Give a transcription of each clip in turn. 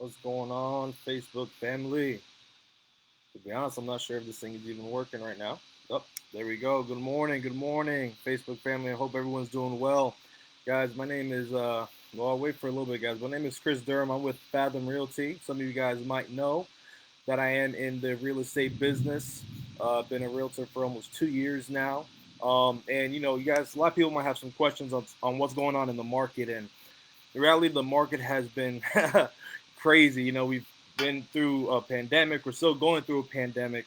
What's going on, Facebook family? To be honest, I'm not sure if this thing is even working right now. Oh, there we go. Good morning, Facebook family. I hope everyone's doing well. Guys, my name is, well, I'll wait for a little bit, guys. My name is Chris Durham. I'm with Fathom Realty. Some of you guys might know that I am in the real estate business. Been a realtor for almost 2 years now. And, you guys, a lot of people might have some questions on what's going on in the market. And the reality, the market has been crazy. We've been through a pandemic. We're still going through a pandemic.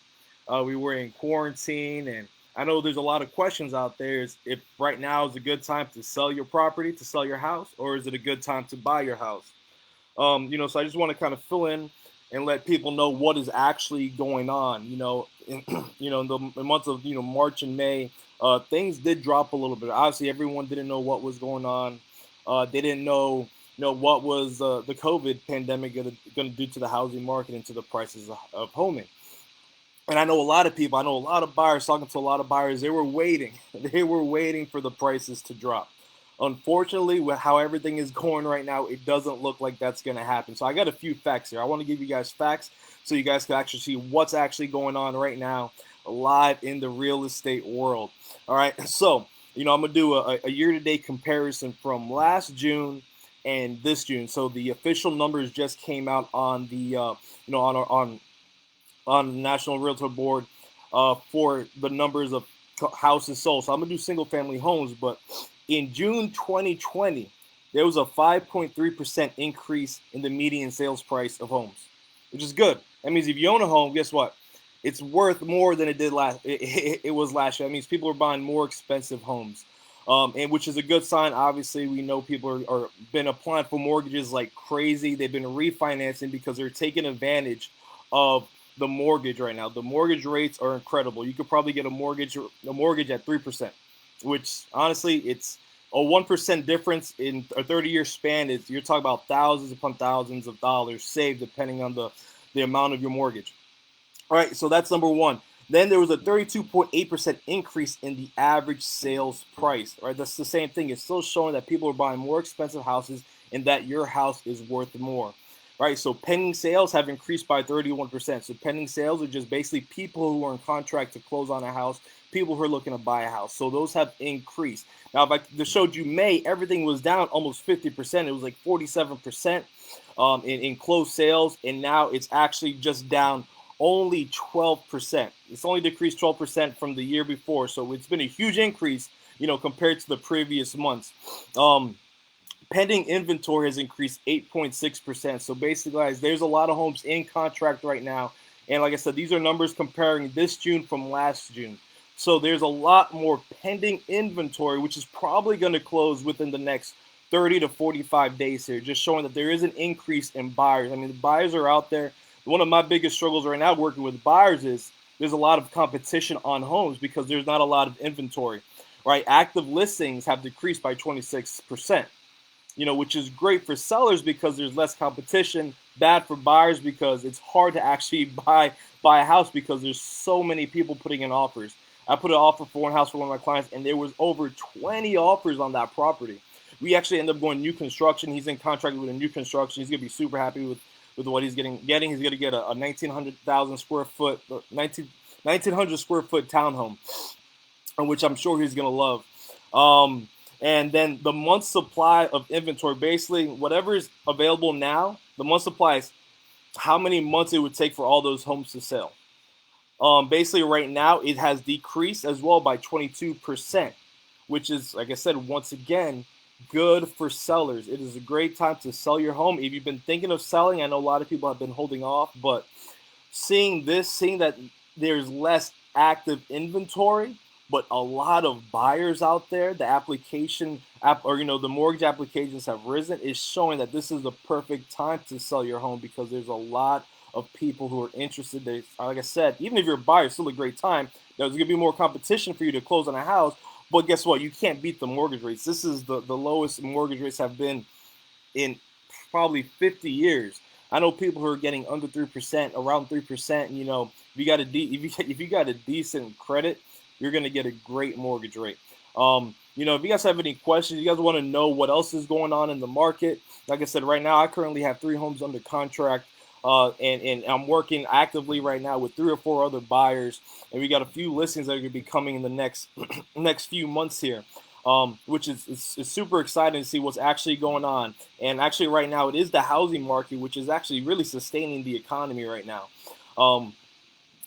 We were in quarantine, and I know there's a lot of questions out there. Is if right now is a good time to sell your property, to sell your house, or is it a good time to buy your house? So I just want to kind of fill in and let people know what is actually going on. In the months of March and May, things did drop a little bit. Obviously, everyone didn't know what was going on. They didn't know what was the COVID pandemic going to do to the housing market and to the prices of homing. And I know a lot of people, I know a lot of buyers, talking to a lot of buyers, they were waiting. They were waiting for the prices to drop. Unfortunately, with how everything is going right now, it doesn't look like that's going to happen. So I got a few facts here. I want to give you guys facts so you guys can actually see what's actually going on right now live in the real estate world. All right. So, I'm going to do a year to date comparison from last June and this June. So the official numbers just came out on the, on the National Realtor Board for the numbers of houses sold. So I'm gonna do single family homes, but in June 2020, there was a 5.3% increase in the median sales price of homes, which is good. That means if you own a home, guess what? It's worth more than it did last. It was last year. That means people are buying more expensive homes, and which is a good sign. Obviously, we know people are been applying for mortgages like crazy. They've been refinancing because they're taking advantage of the mortgage right now. The mortgage rates are incredible. You could probably get a mortgage at 3%, which honestly, it's a 1% difference in a 30-year span. Is you're talking about thousands upon thousands of dollars saved depending on the amount of your mortgage. All right, so that's number one. Then there was a 32.8% increase in the average sales price. Right, that's the same thing. It's still showing that people are buying more expensive houses and that your house is worth more. Right, so pending sales have increased by 31%. So pending sales are just basically people who are in contract to close on a house, people who are looking to buy a house. So those have increased. Now, if I just showed you May, everything was down almost 50%. It was like 47% in closed sales, and now it's actually just down only 12%. It's only decreased 12% from the year before. So it's been a huge increase, compared to the previous months. Pending inventory has increased 8.6%. So basically, guys, there's a lot of homes in contract right now. And like I said, these are numbers comparing this June from last June. So there's a lot more pending inventory, which is probably going to close within the next 30 to 45 days here, just showing that there is an increase in buyers. I mean, the buyers are out there. One of my biggest struggles right now working with buyers is there's a lot of competition on homes because there's not a lot of inventory, right? Active listings have decreased by 26%, which is great for sellers because there's less competition, bad for buyers because it's hard to actually buy a house because there's so many people putting in offers. I put an offer for one house for one of my clients, and there was over 20 offers on that property. We actually ended up going new construction. He's in contract with a new construction. He's gonna be super happy with what he's getting. He's gonna get a 1,900,000 square foot, 1,900 square foot townhome, which I'm sure he's gonna love. And then the month supply of inventory, basically whatever is available now, the month supply is how many months it would take for all those homes to sell. Basically, right now it has decreased as well by 22%, which is, like I said, once again, good for sellers. It is a great time to sell your home. If you've been thinking of selling, I know a lot of people have been holding off, but seeing that there's less active inventory, but a lot of buyers out there, the application app or the mortgage applications have risen, is showing that this is the perfect time to sell your home because there's a lot of people who are interested. Like I said, even if you're a buyer, it's still a great time. There's going to be more competition for you to close on a house, but guess what? You can't beat the mortgage rates. This is the lowest mortgage rates have been in probably 50 years. I know people who are getting under 3%, around 3%. If you got a decent credit, you're going to get a great mortgage rate. You know, if you guys have any questions, you guys want to know what else is going on in the market. Like I said, right now I currently have 3 homes under contract, and I'm working actively right now with 3 or 4 other buyers, and we got a few listings that are going to be coming in the next next few months here. Which is it's super exciting to see what's actually going on. And actually, right now, it is the housing market, which is actually really sustaining the economy right now. Um,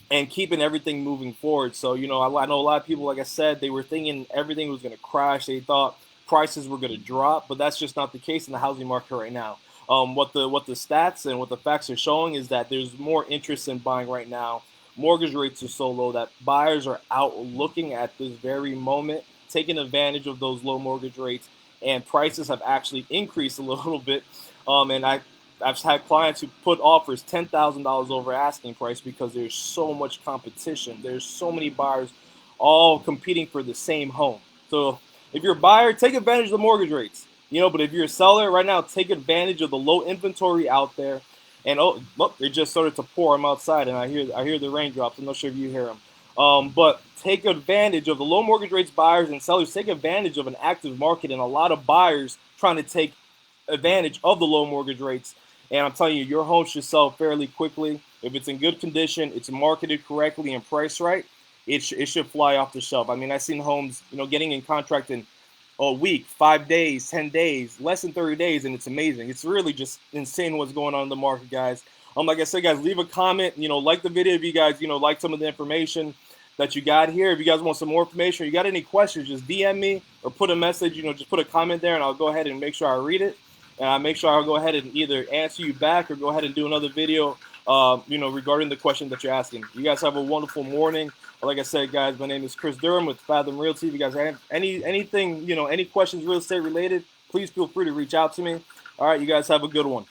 and keeping everything moving forward. So, you know, I know a lot of people, like I said, they were thinking everything was going to crash. They thought prices were going to drop, but that's just not the case in the housing market right now. What the stats and what the facts are showing is that there's more interest in buying right now. Mortgage rates are so low that buyers are out looking at this very moment, taking advantage of those low mortgage rates, and prices have actually increased a little bit. And I've had clients who put offers $10,000 over asking price because there's so much competition. There's so many buyers all competing for the same home. So if you're a buyer, take advantage of the mortgage rates. You know, but if you're a seller right now, take advantage of the low inventory out there. And oh, look, it just started to pour. I'm outside, and I hear the raindrops. I'm not sure if you hear them. But take advantage of the low mortgage rates. Buyers and sellers take advantage of an active market, and a lot of buyers trying to take advantage of the low mortgage rates. And I'm telling you, your home should sell fairly quickly. If it's in good condition, it's marketed correctly and priced right, it should fly off the shelf. I mean, I've seen homes, you know, getting in contract in a week, 5 days, 10 days, less than 30 days, and it's amazing. It's really just insane what's going on in the market, guys. Like I said, guys, leave a comment. You know, like the video if you guys, you know, like some of the information that you got here. If you guys want some more information, or you got any questions, just DM me or put a message. You know, just put a comment there, and I'll go ahead and make sure I read it. And I'll make sure I'll go ahead and either answer you back or go ahead and do another video, you know, regarding the question that you're asking. You guys have a wonderful morning. Like I said, guys, my name is Chris Durham with Fathom Realty. If you guys have anything, you know, any questions real estate related, please feel free to reach out to me. All right, you guys have a good one.